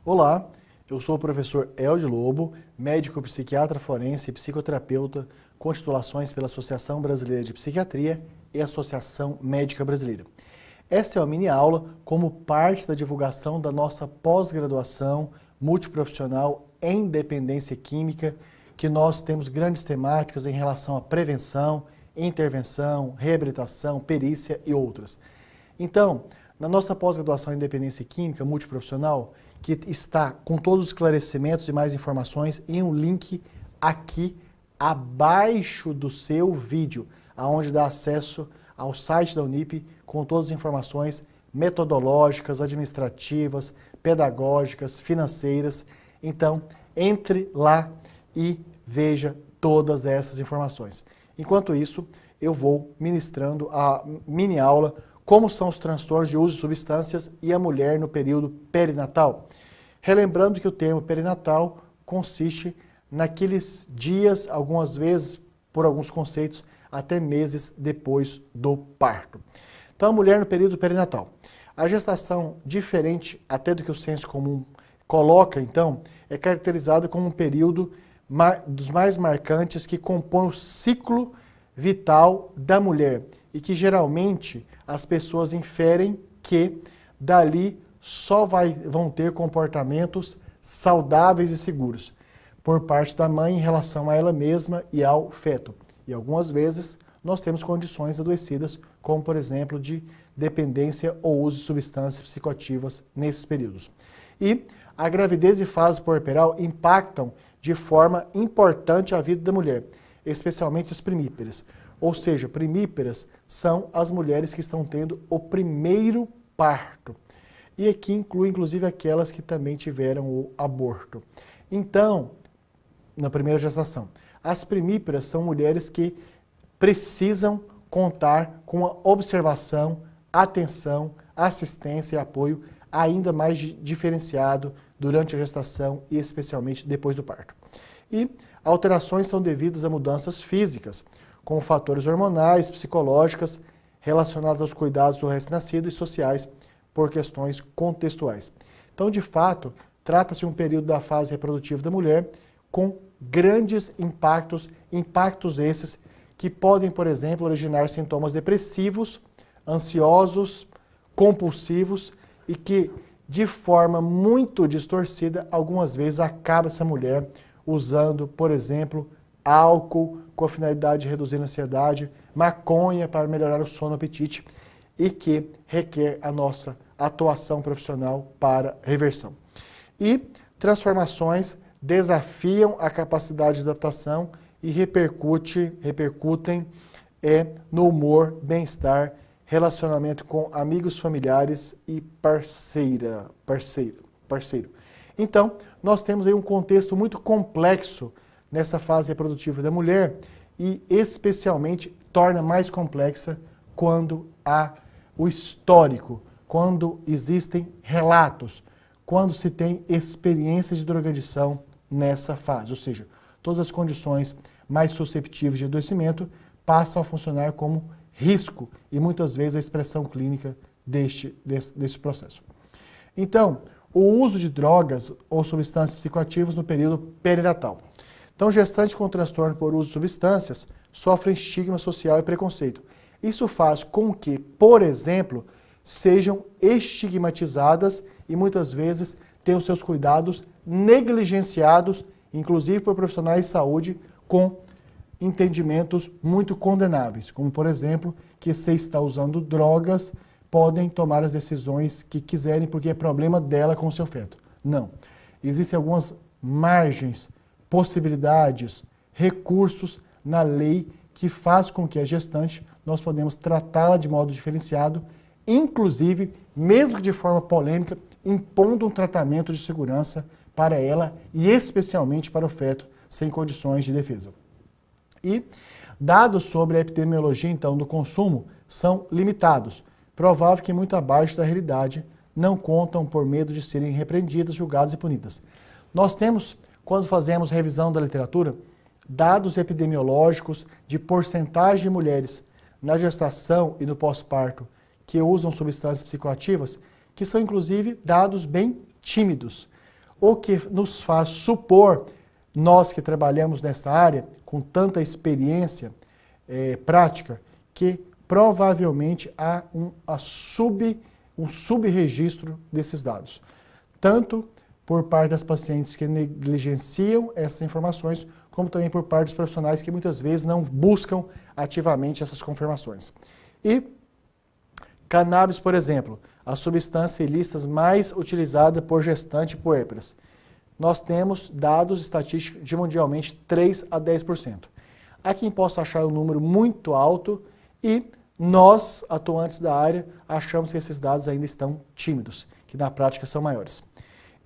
Olá, eu sou o professor Eldio Lobo, médico psiquiatra forense e psicoterapeuta com titulações pela Associação Brasileira de Psiquiatria e Associação Médica Brasileira. Esta é uma mini aula como parte da divulgação da nossa pós-graduação multiprofissional em dependência química, que nós temos grandes temáticas em relação à prevenção, intervenção, reabilitação, perícia e outras. Então, na nossa pós-graduação em dependência química multiprofissional, que está com todos os esclarecimentos e mais informações em um link aqui abaixo do seu vídeo, aonde dá acesso ao site da Unip com todas as informações metodológicas, administrativas, pedagógicas, financeiras. Então, entre lá e veja todas essas informações. Enquanto isso, eu vou ministrando a mini aula como são os transtornos de uso de substâncias e a mulher no período perinatal. Relembrando que o termo perinatal consiste naqueles dias, algumas vezes, por alguns conceitos, até meses depois do parto. Então, a mulher no período perinatal. A gestação, diferente até do que o senso comum coloca, então, é caracterizada como um período dos mais marcantes que compõe o ciclo vital da mulher e que geralmente as pessoas inferem que dali só vão ter comportamentos saudáveis e seguros por parte da mãe em relação a ela mesma e ao feto. E algumas vezes nós temos condições adoecidas, como por exemplo de dependência ou uso de substâncias psicoativas nesses períodos. E a gravidez e fase puerperal impactam de forma importante a vida da mulher, especialmente as primíparas. Ou seja, primíparas são as mulheres que estão tendo o primeiro parto. E aqui inclui inclusive aquelas que também tiveram o aborto. Então, na primeira gestação, as primíparas são mulheres que precisam contar com a observação, atenção, assistência e apoio ainda mais diferenciado durante a gestação e especialmente depois do parto. E alterações são devidas a mudanças físicas, como fatores hormonais, psicológicas, relacionados aos cuidados do recém-nascido e sociais por questões contextuais. Então, de fato, trata-se de um período da fase reprodutiva da mulher com grandes impactos esses que podem, por exemplo, originar sintomas depressivos, ansiosos, compulsivos e que, de forma muito distorcida, algumas vezes acaba essa mulher usando, por exemplo, álcool com a finalidade de reduzir a ansiedade, maconha para melhorar o sono e o apetite e que requer a nossa atuação profissional para reversão. E transformações desafiam a capacidade de adaptação e repercutem no humor, bem-estar, relacionamento com amigos, familiares e parceiro. Então, nós temos aí um contexto muito complexo nessa fase reprodutiva da mulher e especialmente torna mais complexa quando há o histórico, quando existem relatos, quando se tem experiências de drogadição nessa fase, ou seja, todas as condições mais susceptíveis de adoecimento passam a funcionar como risco e muitas vezes a expressão clínica desse processo. Então, o uso de drogas ou substâncias psicoativas no período perinatal. Então, gestantes com transtorno por uso de substâncias sofrem estigma social e preconceito. Isso faz com que, por exemplo, sejam estigmatizadas e muitas vezes tenham seus cuidados negligenciados, inclusive por profissionais de saúde com entendimentos muito condenáveis, como por exemplo, que se está usando drogas, podem tomar as decisões que quiserem porque é problema dela com o seu feto. Não. Existem algumas margens, possibilidades, recursos na lei que faz com que a gestante nós podemos tratá-la de modo diferenciado, inclusive, mesmo que de forma polêmica, impondo um tratamento de segurança para ela e especialmente para o feto sem condições de defesa. E dados sobre a epidemiologia, então, do consumo são limitados, provável que muito abaixo da realidade, não contam por medo de serem repreendidas, julgadas e punidas. Nós temos, quando fazemos revisão da literatura, dados epidemiológicos de porcentagem de mulheres na gestação e no pós-parto que usam substâncias psicoativas, que são inclusive dados bem tímidos. o que nos faz supor, nós que trabalhamos nesta área, com tanta experiência prática, que provavelmente há um subregistro desses dados. Tanto por parte das pacientes que negligenciam essas informações, como também por parte dos profissionais que muitas vezes não buscam ativamente essas confirmações. E cannabis, por exemplo, a substância ilícita mais utilizada por gestante e puérperas. Nós temos dados estatísticos de mundialmente 3 a 10%. Há quem possa achar um número muito alto e nós, atuantes da área, achamos que esses dados ainda estão tímidos, que na prática são maiores.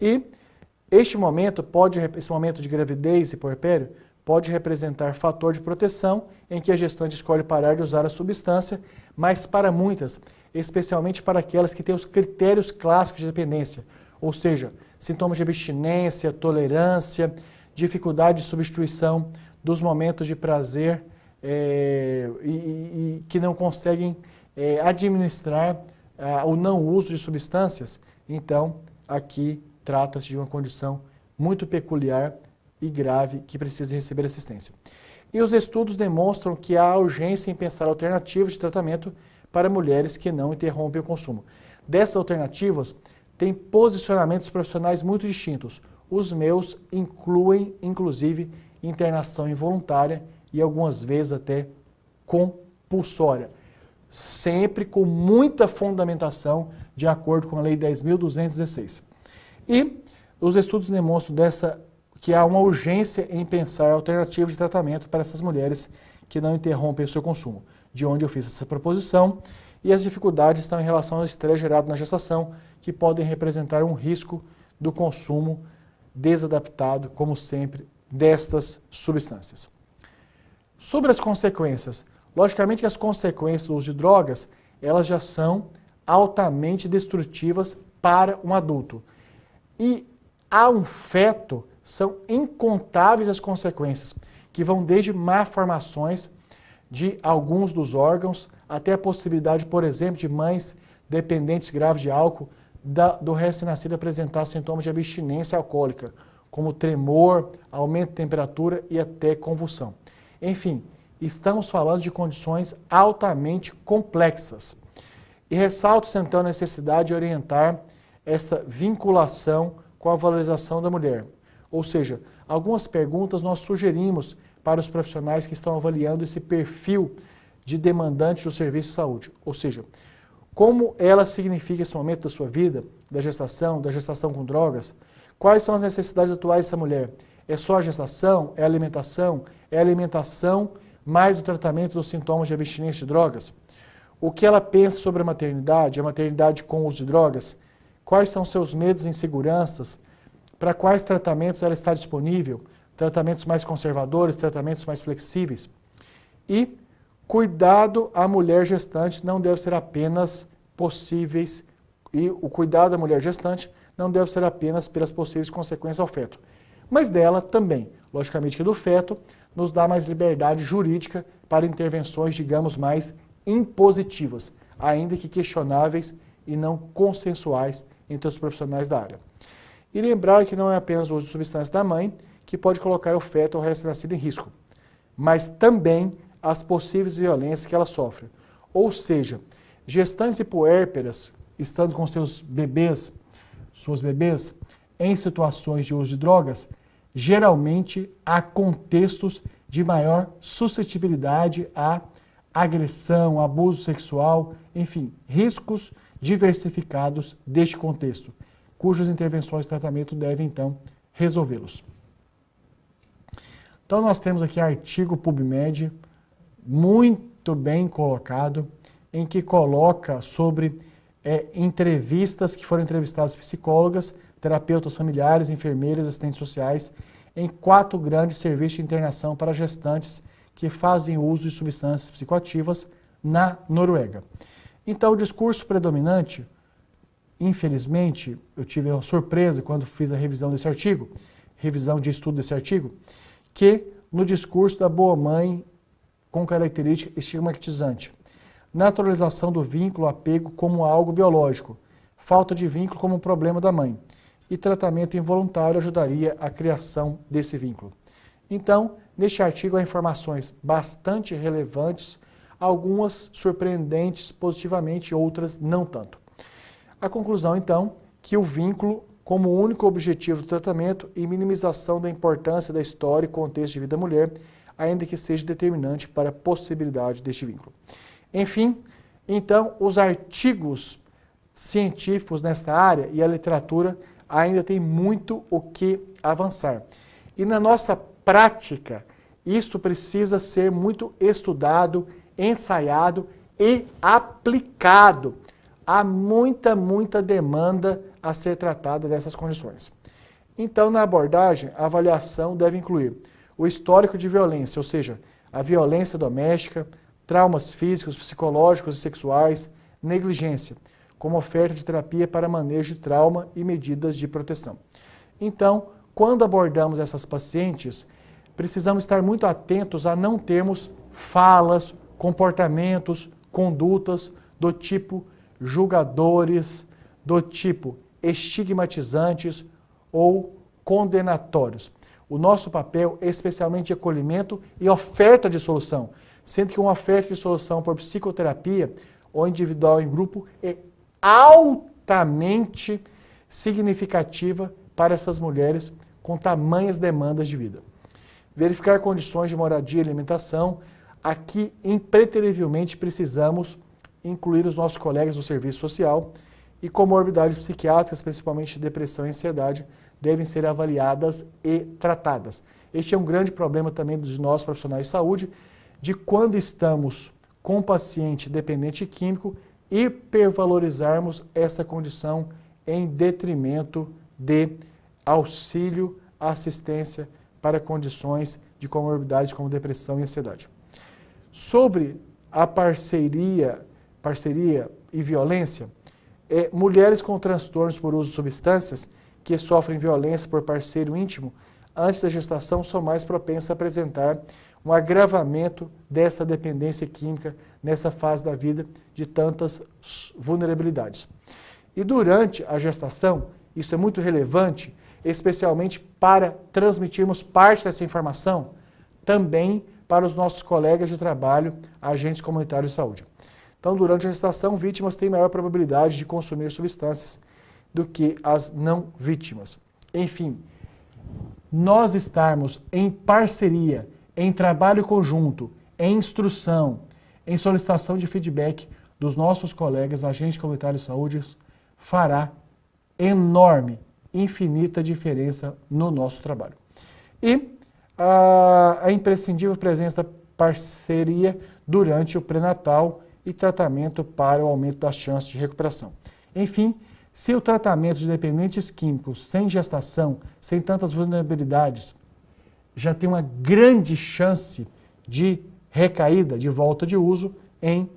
E esse momento de gravidez e puerpério pode representar fator de proteção em que a gestante escolhe parar de usar a substância, mas para muitas, especialmente para aquelas que têm os critérios clássicos de dependência, ou seja, sintomas de abstinência, tolerância, dificuldade de substituição dos momentos de prazer e que não conseguem administrar o não uso de substâncias, então aqui trata-se de uma condição muito peculiar e grave que precisa receber assistência. E os estudos demonstram que há urgência em pensar alternativas de tratamento para mulheres que não interrompem o consumo. Dessas alternativas, tem posicionamentos profissionais muito distintos. Os meus incluem, inclusive, internação involuntária e algumas vezes até compulsória, sempre com muita fundamentação de acordo com a Lei 10.216. E os estudos demonstram que há uma urgência em pensar alternativas de tratamento para essas mulheres que não interrompem o seu consumo, de onde eu fiz essa proposição, e as dificuldades estão em relação ao estresse gerado na gestação, que podem representar um risco do consumo desadaptado, como sempre, destas substâncias. Sobre as consequências, logicamente que as consequências do uso de drogas, elas já são altamente destrutivas para um adulto. E a um feto são incontáveis as consequências, que vão desde malformações de alguns dos órgãos, até a possibilidade, por exemplo, de mães dependentes graves de álcool, do recém-nascido apresentar sintomas de abstinência alcoólica, como tremor, aumento de temperatura e até convulsão. Enfim, estamos falando de condições altamente complexas. E ressalto-se então a necessidade de orientar essa vinculação com a valorização da mulher. Ou seja, algumas perguntas nós sugerimos para os profissionais que estão avaliando esse perfil de demandante do serviço de saúde. Ou seja, como ela significa esse momento da sua vida, da gestação com drogas, quais são as necessidades atuais dessa mulher? É só a gestação? É a alimentação? É a alimentação mais o tratamento dos sintomas de abstinência de drogas? O que ela pensa sobre a maternidade com o uso de drogas? Quais são seus medos e inseguranças? Para quais tratamentos ela está disponível? Tratamentos mais conservadores, tratamentos mais flexíveis? E cuidado à mulher gestante não deve ser apenas possíveis, e o cuidado da mulher gestante não deve ser apenas pelas possíveis consequências ao feto, mas dela também. Logicamente que do feto nos dá mais liberdade jurídica para intervenções, digamos, mais impositivas, ainda que questionáveis e não consensuais entre os profissionais da área. E lembrar que não é apenas o uso de substância da mãe que pode colocar o feto ou o recém-nascido em risco, mas também as possíveis violências que ela sofre. Ou seja, gestantes e puérperas, estando com suas bebês, em situações de uso de drogas, geralmente há contextos de maior suscetibilidade a agressão, abuso sexual, enfim, riscos diversificados deste contexto, cujas intervenções de tratamento devem, então, resolvê-los. Então, nós temos aqui artigo PubMed, muito bem colocado, em que coloca sobre entrevistas que foram entrevistadas psicólogas, terapeutas familiares, enfermeiras, assistentes sociais, em 4 grandes serviços de internação para gestantes que fazem uso de substâncias psicoativas na Noruega. Então, o discurso predominante, infelizmente, eu tive uma surpresa quando fiz a revisão desse artigo, revisão de estudo desse artigo, que no discurso da boa mãe com característica estigmatizante, naturalização do vínculo, apego como algo biológico, falta de vínculo como um problema da mãe. e tratamento involuntário ajudaria a criação desse vínculo. Então, neste artigo há informações bastante relevantes, algumas surpreendentes positivamente, outras não tanto. A conclusão, então, que o vínculo, como único objetivo do tratamento e minimização da importância da história e contexto de vida da mulher, ainda que seja determinante para a possibilidade deste vínculo. Enfim, então, os artigos científicos nesta área e a literatura ainda tem muito o que avançar. E na nossa prática, isto precisa ser muito estudado, ensaiado e aplicado. Há muita demanda a ser tratada dessas condições. Então, na abordagem, a avaliação deve incluir o histórico de violência, ou seja, a violência doméstica, traumas físicos, psicológicos e sexuais, negligência, como oferta de terapia para manejo de trauma e medidas de proteção. Então, quando abordamos essas pacientes, precisamos estar muito atentos a não termos falas, comportamentos, condutas do tipo julgadores, do tipo estigmatizantes ou condenatórios. O nosso papel é especialmente de acolhimento e oferta de solução, sendo que uma oferta de solução por psicoterapia, ou individual ou em grupo, é altamente significativa para essas mulheres com tamanhas demandas de vida. Verificar condições de moradia e alimentação. Aqui, impreterivelmente, precisamos incluir os nossos colegas do serviço social e comorbidades psiquiátricas, principalmente depressão e ansiedade, devem ser avaliadas e tratadas. Este é um grande problema também dos nossos profissionais de saúde, de quando estamos com um paciente dependente químico, hipervalorizarmos essa condição em detrimento de auxílio, assistência para condições de comorbidades como depressão e ansiedade. Sobre a parceria e violência, mulheres com transtornos por uso de substâncias que sofrem violência por parceiro íntimo antes da gestação são mais propensas a apresentar um agravamento dessa dependência química nessa fase da vida de tantas vulnerabilidades. E durante a gestação, isso é muito relevante, especialmente para transmitirmos parte dessa informação também para os nossos colegas de trabalho, agentes comunitários de saúde. Então, durante a gestação, vítimas têm maior probabilidade de consumir substâncias do que as não vítimas. Enfim, nós estarmos em parceria, em trabalho conjunto, em instrução, em solicitação de feedback dos nossos colegas, agentes comunitários de saúde, fará enorme, infinita diferença no nosso trabalho. E a imprescindível presença da parceria durante o pré-natal e tratamento para o aumento das chances de recuperação. Enfim, se o tratamento de dependentes químicos sem gestação, sem tantas vulnerabilidades, já tem uma grande chance de recaída, de volta de uso em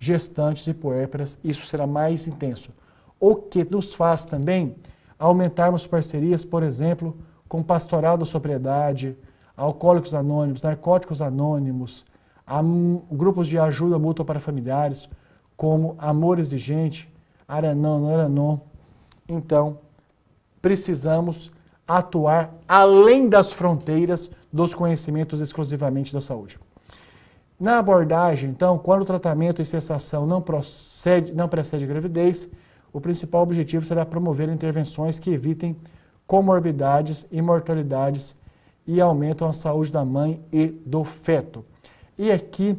gestantes e puérperas, isso será mais intenso. O que nos faz também aumentarmos parcerias, por exemplo, com Pastoral da Sobriedade, Alcoólicos Anônimos, Narcóticos Anônimos, grupos de ajuda mútua para familiares, como Amor Exigente, Aranon, Aranon. Então, precisamos atuar além das fronteiras dos conhecimentos exclusivamente da saúde. Na abordagem, então, quando o tratamento e cessação não precede a gravidez, o principal objetivo será promover intervenções que evitem comorbidades e mortalidades e aumentam a saúde da mãe e do feto. E aqui,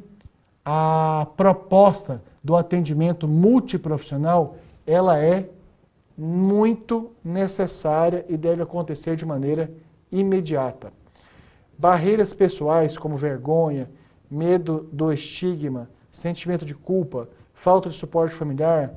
a proposta do atendimento multiprofissional, ela é muito necessária e deve acontecer de maneira imediata. Barreiras pessoais como vergonha, medo do estigma, sentimento de culpa, falta de suporte familiar,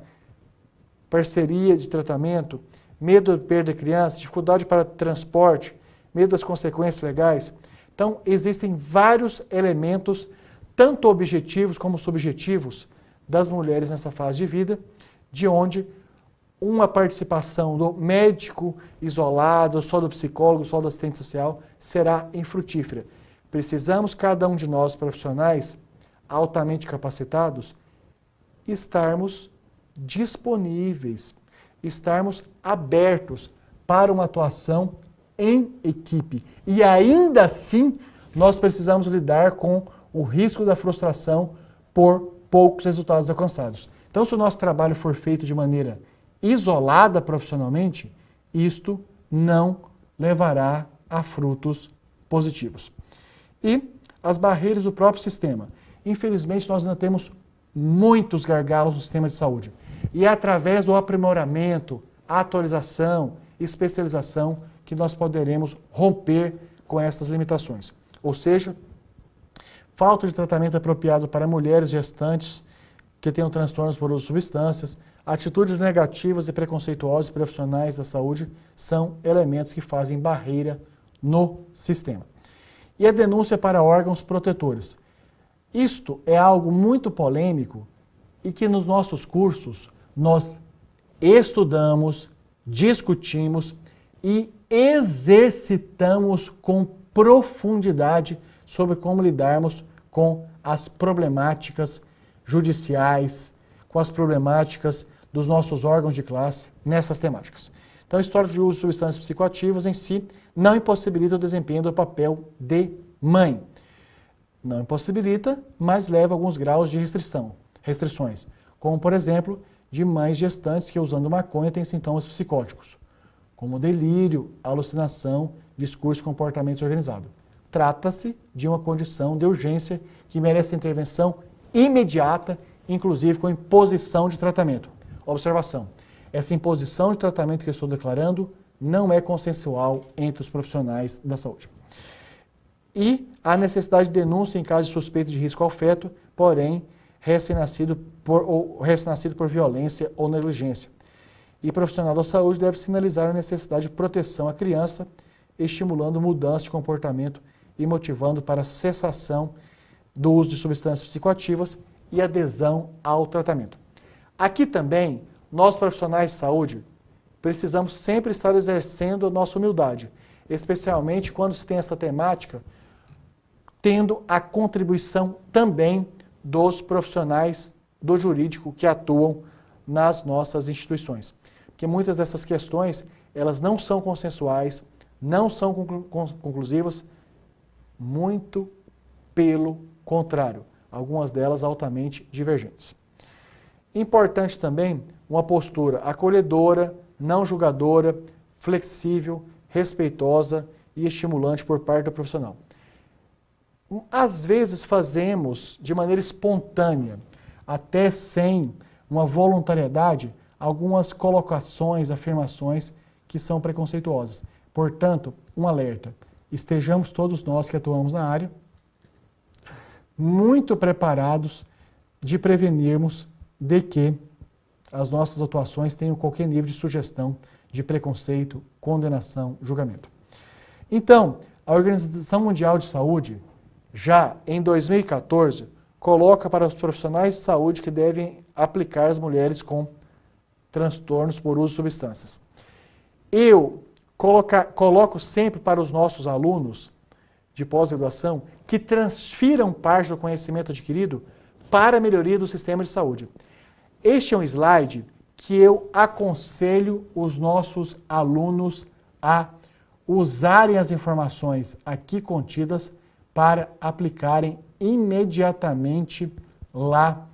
parceria de tratamento, medo de perda de criança, dificuldade para transporte, medo das consequências legais. Então, existem vários elementos, tanto objetivos como subjetivos, das mulheres nessa fase de vida, de onde uma participação do médico isolado, só do psicólogo, só do assistente social, será infrutífera. Precisamos, cada um de nós profissionais, altamente capacitados, estarmos disponíveis, estarmos abertos para uma atuação em equipe. E ainda assim, nós precisamos lidar com o risco da frustração por poucos resultados alcançados. Então, se o nosso trabalho for feito de maneira isolada profissionalmente, isto não levará a frutos positivos. E as barreiras do próprio sistema. Infelizmente, nós ainda temos muitos gargalos no sistema de saúde. E é através do aprimoramento, atualização, especialização que nós poderemos romper com essas limitações. Ou seja, falta de tratamento apropriado para mulheres gestantes que tenham transtornos por uso de substâncias, atitudes negativas e preconceituosas de profissionais da saúde são elementos que fazem barreira no sistema. E a denúncia para órgãos protetores. Isto é algo muito polêmico e que nos nossos cursos nós estudamos, discutimos e exercitamos com profundidade sobre como lidarmos com as problemáticas judiciais, com as problemáticas dos nossos órgãos de classe nessas temáticas. Então, o histórico de uso de substâncias psicoativas em si não impossibilita o desempenho do papel de mãe. Não impossibilita, mas leva a alguns graus de restrições, como, por exemplo, de mães gestantes que, usando maconha, têm sintomas psicóticos, como delírio, alucinação, discurso e comportamento desorganizado. Trata-se de uma condição de urgência que merece intervenção imediata, inclusive com imposição de tratamento. Observação: essa imposição de tratamento que eu estou declarando não é consensual entre os profissionais da saúde. E a necessidade de denúncia em caso de suspeita de risco ao feto, porém, recém-nascido por violência ou negligência. E o profissional da saúde deve sinalizar a necessidade de proteção à criança, estimulando mudança de comportamento e motivando para a cessação do uso de substâncias psicoativas e adesão ao tratamento. Aqui também, nós profissionais de saúde precisamos sempre estar exercendo a nossa humildade, especialmente quando se tem essa temática, tendo a contribuição também dos profissionais do jurídico que atuam nas nossas instituições. Porque muitas dessas questões, elas não são consensuais, não são conclusivas, muito pelo contrário, algumas delas altamente divergentes. Importante também uma postura acolhedora, não julgadora, flexível, respeitosa e estimulante por parte do profissional. Às vezes fazemos de maneira espontânea, até sem uma voluntariedade, algumas colocações, afirmações que são preconceituosas. Portanto, um alerta: estejamos todos nós que atuamos na área muito preparados de prevenirmos de que as nossas atuações tenham qualquer nível de sugestão de preconceito, condenação, julgamento. Então, a Organização Mundial de Saúde, já em 2014, coloca para os profissionais de saúde que devem aplicar as mulheres com transtornos por uso de substâncias. Eu coloco sempre para os nossos alunos de pós-graduação que transfiram parte do conhecimento adquirido para a melhoria do sistema de saúde. Este é um slide que eu aconselho os nossos alunos a usarem as informações aqui contidas para aplicarem imediatamente lá,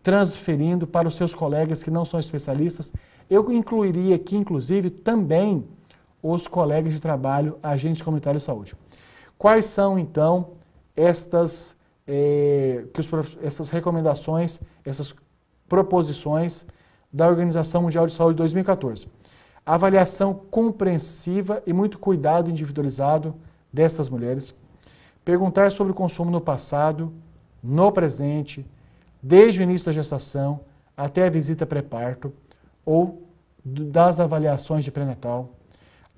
transferindo para os seus colegas que não são especialistas. Eu incluiria aqui, inclusive, também os colegas de trabalho, agentes comunitários de saúde. Quais são, então, essas recomendações, essas proposições da Organização Mundial de Saúde de 2014? Avaliação compreensiva e muito cuidado individualizado destas mulheres. Perguntar sobre o consumo no passado, no presente, desde o início da gestação até a visita pré-parto ou das avaliações de pré-natal.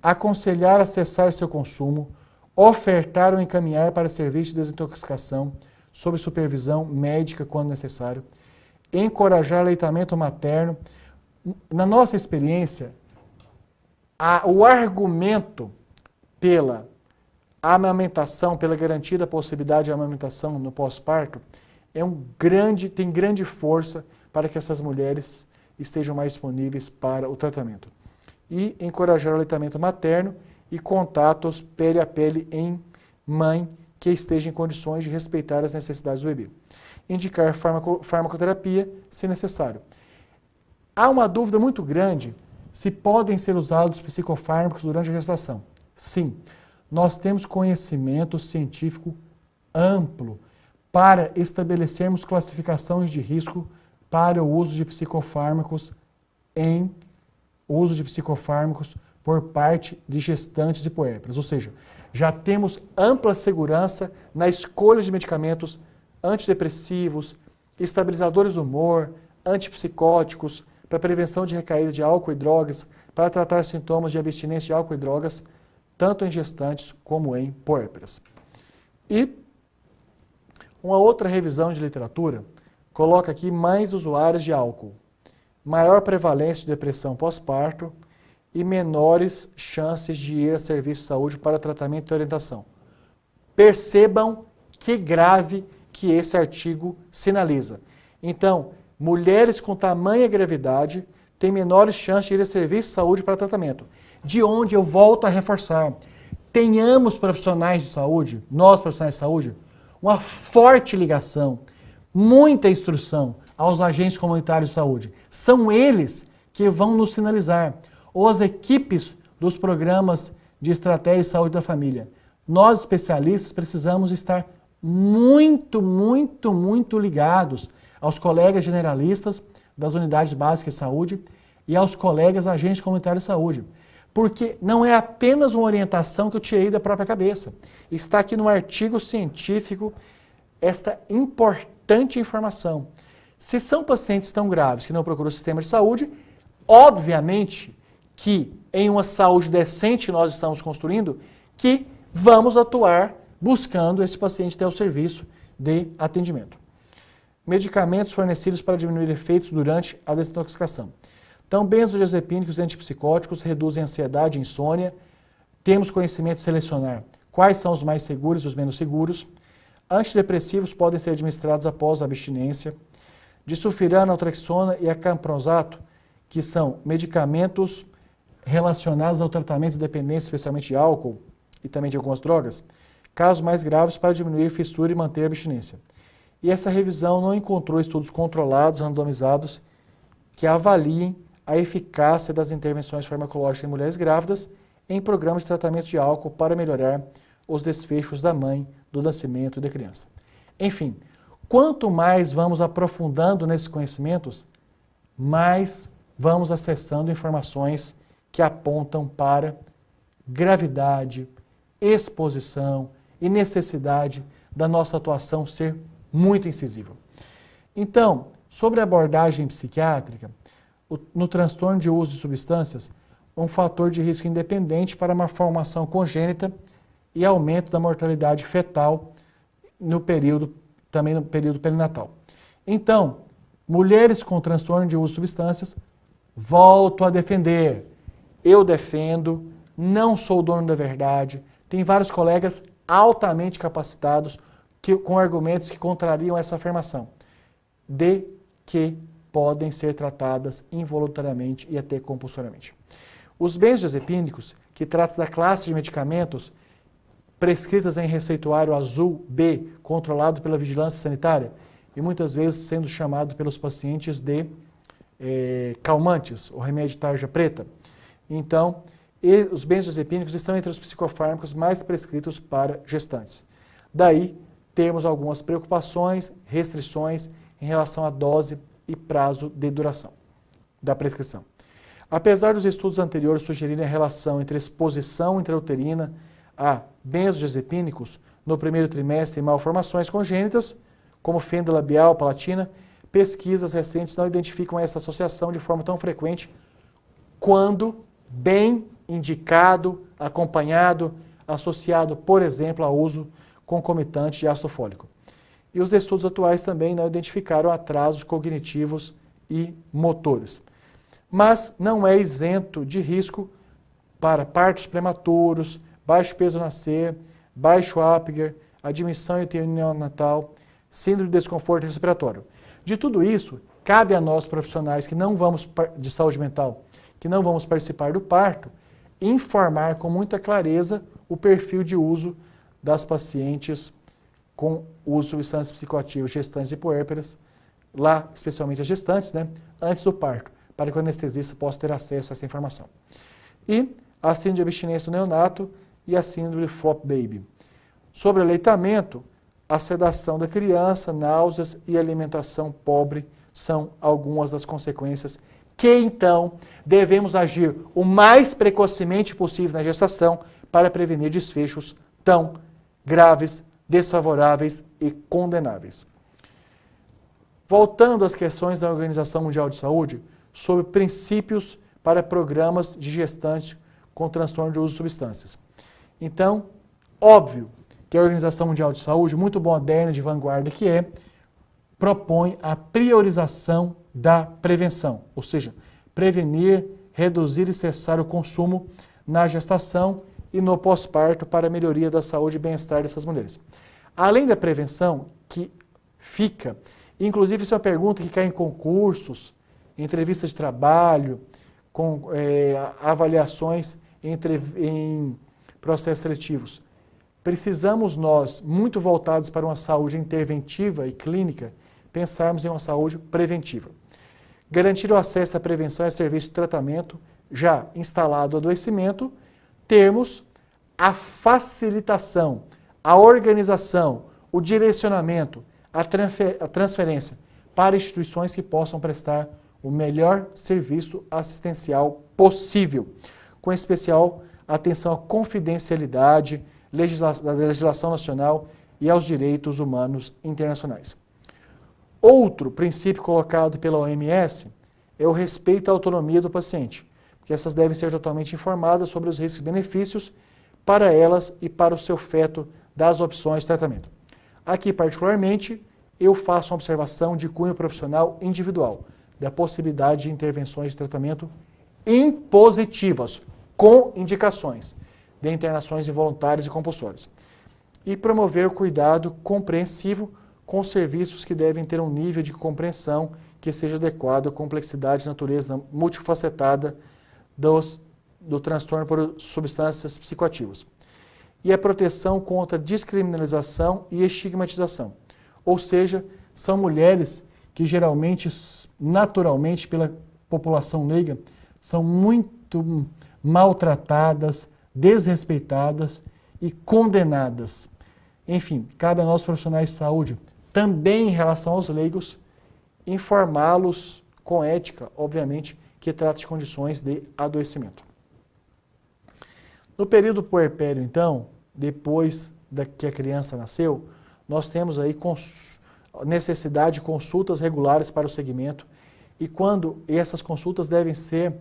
Aconselhar a cessar seu consumo, ofertar ou encaminhar para serviço de desintoxicação sob supervisão médica quando necessário. Encorajar aleitamento materno. Na nossa experiência, o argumento pela amamentação, pela garantida possibilidade de amamentação no pós-parto, tem grande força para que essas mulheres estejam mais disponíveis para o tratamento. e encorajar o aleitamento materno e contatos pele a pele em mãe que esteja em condições de respeitar as necessidades do bebê. Indicar farmacoterapia, se necessário. Há uma dúvida muito grande se podem ser usados psicofármacos durante a gestação. Sim, nós temos conhecimento científico amplo para estabelecermos classificações de risco para o uso de psicofármacos por parte de gestantes e puérperas. Ou seja, já temos ampla segurança na escolha de medicamentos antidepressivos, estabilizadores do humor, antipsicóticos, para prevenção de recaída de álcool e drogas, para tratar sintomas de abstinência de álcool e drogas, tanto em gestantes como em puérperas. E uma outra revisão de literatura coloca aqui mais usuários de álcool, maior prevalência de depressão pós-parto e menores chances de ir a serviço de saúde para tratamento e orientação. Percebam que grave que esse artigo sinaliza. Então, mulheres com tamanha gravidade têm menores chances de ir a serviço de saúde para tratamento. De onde eu volto a reforçar, tenhamos profissionais de saúde, nós profissionais de saúde, uma forte ligação, muita instrução aos agentes comunitários de saúde. São eles que vão nos sinalizar, ou as equipes dos programas de estratégia de saúde da família. Nós, especialistas, precisamos estar muito ligados aos colegas generalistas das unidades básicas de saúde e aos colegas agentes comunitários de saúde. Porque não é apenas uma orientação que eu tirei da própria cabeça. Está aqui no artigo científico esta importante informação. Se são pacientes tão graves que não procuram o sistema de saúde, obviamente que em uma saúde decente nós estamos construindo, que vamos atuar buscando esse paciente ter o serviço de atendimento. Medicamentos fornecidos para diminuir efeitos durante a desintoxicação. Então, benzodiazepínicos e antipsicóticos reduzem a ansiedade e insônia. Temos conhecimento de selecionar quais são os mais seguros e os menos seguros. Antidepressivos podem ser administrados após a abstinência. Disulfirano, naltrexona e acamprosato, que são medicamentos relacionados ao tratamento de dependência, especialmente de álcool e também de algumas drogas, casos mais graves para diminuir fissura e manter a abstinência. E essa revisão não encontrou estudos controlados, randomizados, que avaliem a eficácia das intervenções farmacológicas em mulheres grávidas em programas de tratamento de álcool para melhorar os desfechos da mãe, do nascimento e da criança. Enfim, quanto mais vamos aprofundando nesses conhecimentos, mais vamos acessando informações que apontam para gravidade, exposição e necessidade da nossa atuação ser muito incisiva. Então, sobre a abordagem psiquiátrica, no transtorno de uso de substâncias, um fator de risco independente para uma malformação congênita e aumento da mortalidade fetal também no período perinatal. Então, mulheres com transtorno de uso de substâncias, volto a defender. Eu defendo, não sou o dono da verdade. Tem vários colegas altamente capacitados com argumentos que contrariam essa afirmação, de que podem ser tratadas involuntariamente e até compulsoriamente. Os benzodiazepínicos, que tratam da classe de medicamentos prescritas em receituário azul B, controlado pela vigilância sanitária, e muitas vezes sendo chamado pelos pacientes de calmantes, ou remédio de tarja preta. Então, os benzodiazepínicos estão entre os psicofármacos mais prescritos para gestantes. Daí, temos algumas preocupações, restrições em relação à dose e prazo de duração da prescrição. Apesar dos estudos anteriores sugerirem a relação entre exposição intrauterina a benzodiazepínicos no primeiro trimestre e malformações congênitas, como fenda labial, palatina, pesquisas recentes não identificam essa associação de forma tão frequente quando bem indicado, acompanhado, associado, por exemplo, ao uso concomitante de ácido fólico. E os estudos atuais também não identificaram atrasos cognitivos e motores. Mas não é isento de risco para partos prematuros, baixo peso ao nascer, baixo Apgar, admissão em UTI neonatal, síndrome de desconforto respiratório. De tudo isso, cabe a nós profissionais que não vamos de saúde mental, que não vamos participar do parto, informar com muita clareza o perfil de uso das pacientes com uso de substâncias psicoativas, gestantes e puérperas, lá, especialmente as gestantes, né, antes do parto, para que o anestesista possa ter acesso a essa informação. E a síndrome de abstinência do neonato e a síndrome de flop baby. Sobre aleitamento, a sedação da criança, náuseas e alimentação pobre são algumas das consequências que, então, devemos agir o mais precocemente possível na gestação para prevenir desfechos tão graves, desfavoráveis e condenáveis. Voltando às questões da Organização Mundial de Saúde sobre princípios para programas de gestantes com transtorno de uso de substâncias. Então, óbvio que a Organização Mundial de Saúde, muito moderna, de vanguarda que é, propõe a priorização da prevenção, ou seja, prevenir, reduzir e cessar o consumo na gestação e no pós-parto para a melhoria da saúde e bem-estar dessas mulheres. Além da prevenção, que fica, inclusive isso é uma pergunta que cai em concursos, em entrevistas de trabalho, com avaliações em processos seletivos. Precisamos nós, muito voltados para uma saúde interventiva e clínica, pensarmos em uma saúde preventiva. Garantir o acesso à prevenção e serviço de tratamento, já instalado o adoecimento, termos a facilitação, a organização, o direcionamento, a transferência para instituições que possam prestar o melhor serviço assistencial possível, com especial atenção à confidencialidade da legislação nacional e aos direitos humanos internacionais. Outro princípio colocado pela OMS é o respeito à autonomia do paciente, que essas devem ser totalmente informadas sobre os riscos e benefícios para elas e para o seu feto das opções de tratamento. Aqui, particularmente, eu faço uma observação de cunho profissional individual, da possibilidade de intervenções de tratamento impositivas, com indicações de internações involuntárias e compulsórias. E promover o cuidado compreensivo com serviços que devem ter um nível de compreensão que seja adequado à complexidade e natureza multifacetada do transtorno por substâncias psicoativas. E a proteção contra descriminalização e estigmatização. Ou seja, são mulheres que geralmente, naturalmente, pela população leiga, são muito maltratadas, desrespeitadas e condenadas. Enfim, cabe a nós profissionais de saúde, também em relação aos leigos, informá-los com ética, obviamente, que trata de condições de adoecimento. No período puerpério, então, depois que a criança nasceu, nós temos aí necessidade de consultas regulares para o segmento e essas consultas devem ser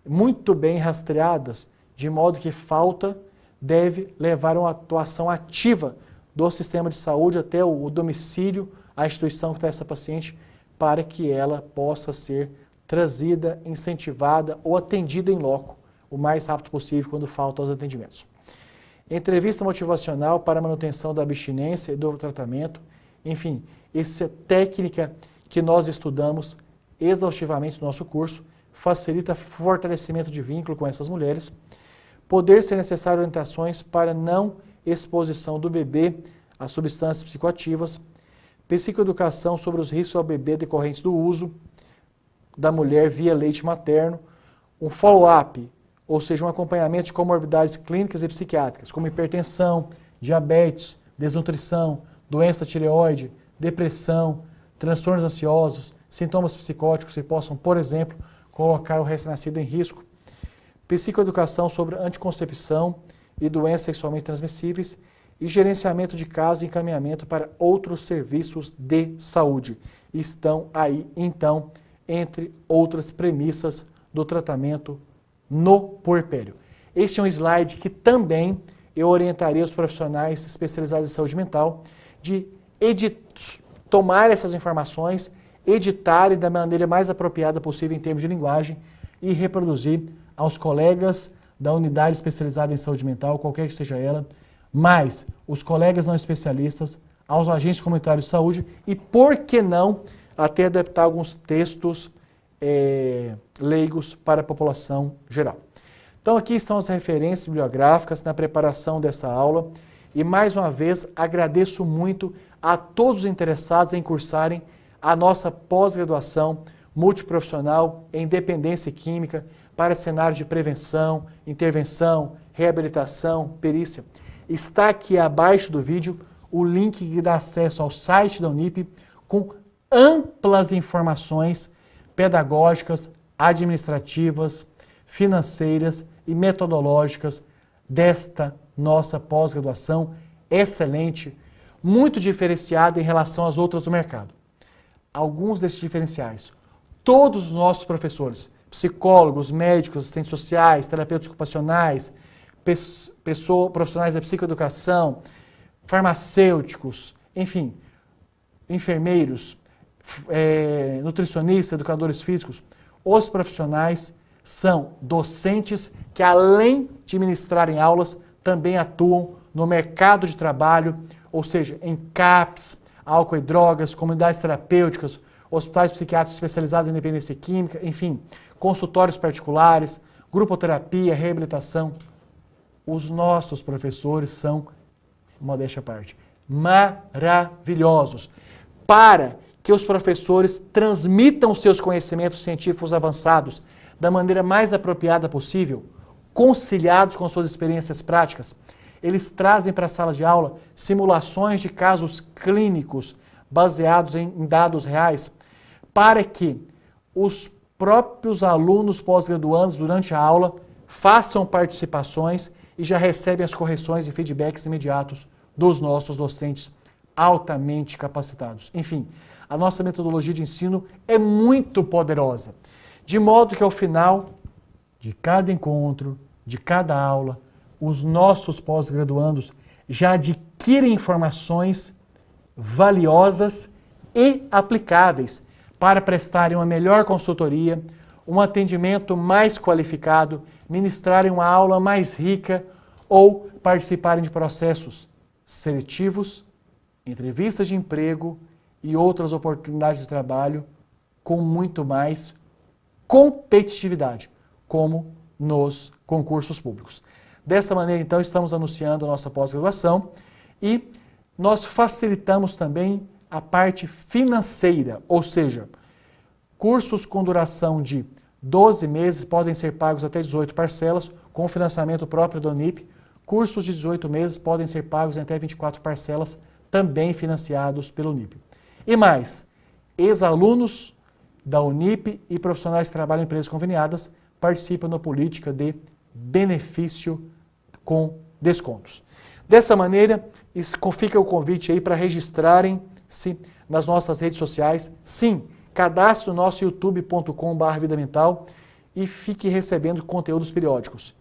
muito bem rastreadas, de modo que falta deve levar a uma atuação ativa do sistema de saúde até o domicílio, a instituição que está essa paciente, para que ela possa ser trazida, incentivada ou atendida em loco o mais rápido possível quando faltam os atendimentos. Entrevista motivacional para a manutenção da abstinência e do tratamento, enfim, essa técnica que nós estudamos exaustivamente no nosso curso, facilita fortalecimento de vínculo com essas mulheres, poder ser necessário orientações para não exposição do bebê a substâncias psicoativas, psicoeducação sobre os riscos ao bebê decorrentes do uso da mulher via leite materno, um follow-up, ou seja, um acompanhamento de comorbidades clínicas e psiquiátricas, como hipertensão, diabetes, desnutrição, doença tireoide, depressão, transtornos ansiosos, sintomas psicóticos que possam, por exemplo, colocar o recém-nascido em risco, psicoeducação sobre anticoncepção e doenças sexualmente transmissíveis e gerenciamento de casos e encaminhamento para outros serviços de saúde. Estão aí, então, entre outras premissas do tratamento no puerpério. Este é um slide que também eu orientaria os profissionais especializados em saúde mental de tomar essas informações, editarem da maneira mais apropriada possível em termos de linguagem e reproduzir aos colegas da unidade especializada em saúde mental, qualquer que seja ela, mais os colegas não especialistas, aos agentes comunitários de saúde e, por que não, até adaptar alguns textos leigos para a população geral. Então aqui estão as referências bibliográficas na preparação dessa aula e mais uma vez agradeço muito a todos os interessados em cursarem a nossa pós-graduação multiprofissional em dependência química para cenários de prevenção, intervenção, reabilitação, perícia. Está aqui abaixo do vídeo o link que dá acesso ao site da Unip com amplas informações pedagógicas, administrativas, financeiras e metodológicas desta nossa pós-graduação excelente, muito diferenciada em relação às outras do mercado. Alguns desses diferenciais. Todos os nossos professores, psicólogos, médicos, assistentes sociais, terapeutas ocupacionais, profissionais da psicoeducação, farmacêuticos, enfim, enfermeiros, nutricionistas, educadores físicos, os profissionais são docentes que, além de ministrarem aulas, também atuam no mercado de trabalho, ou seja, em CAPs, álcool e drogas, comunidades terapêuticas, hospitais psiquiátricos especializados em dependência química, enfim, consultórios particulares, grupoterapia, reabilitação. Os nossos professores são, modéstia à parte, maravilhosos. Para que os professores transmitam seus conhecimentos científicos avançados da maneira mais apropriada possível, conciliados com suas experiências práticas, eles trazem para a sala de aula simulações de casos clínicos baseados em dados reais, para que os próprios alunos pós-graduandos, durante a aula, façam participações e já recebem as correções e feedbacks imediatos dos nossos docentes altamente capacitados. Enfim, a nossa metodologia de ensino é muito poderosa, de modo que ao final de cada encontro, de cada aula, os nossos pós-graduandos já adquirem informações valiosas e aplicáveis para prestarem uma melhor consultoria, um atendimento mais qualificado, ministrarem uma aula mais rica ou participarem de processos seletivos, entrevistas de emprego e outras oportunidades de trabalho com muito mais competitividade, como nos concursos públicos. Dessa maneira, então, estamos anunciando a nossa pós-graduação e nós facilitamos também a parte financeira, ou seja, cursos com duração de 12 meses podem ser pagos até 18 parcelas, com financiamento próprio da Unip. Cursos de 18 meses podem ser pagos em até 24 parcelas, também financiados pela Unip. E mais, ex-alunos da Unip e profissionais que trabalham em empresas conveniadas participam da política de benefício com descontos. Dessa maneira, fica o convite aí para registrarem-se nas nossas redes sociais. Sim, cadastre o nosso youtube.com/vidamental e fique recebendo conteúdos periódicos.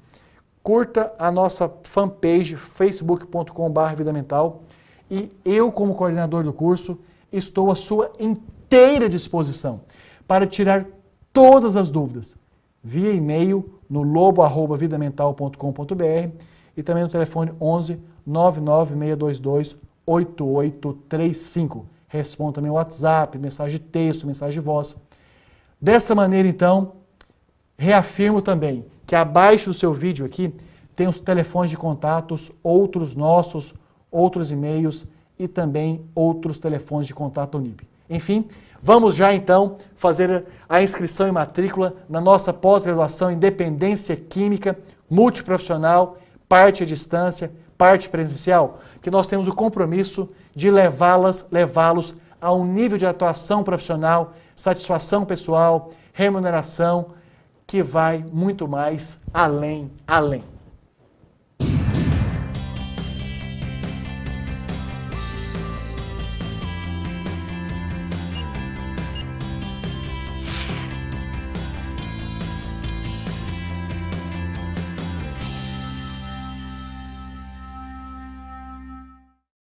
Curta a nossa fanpage facebook.com/vidamental e eu, como coordenador do curso, estou à sua inteira disposição para tirar todas as dúvidas via e-mail no lobo@vidamental.com.br e também no telefone 11 99622 8835. Responda também o WhatsApp, mensagem de texto, mensagem de voz. Dessa maneira, então, reafirmo também que abaixo do seu vídeo aqui tem os telefones de contatos, outros nossos, outros e-mails e também outros telefones de contato da Unip. Enfim, vamos já então fazer a inscrição e matrícula na nossa pós-graduação em dependência química multiprofissional, parte à distância, parte presencial, que nós temos o compromisso de levá-los a um nível de atuação profissional, satisfação pessoal, remuneração, que vai muito mais além.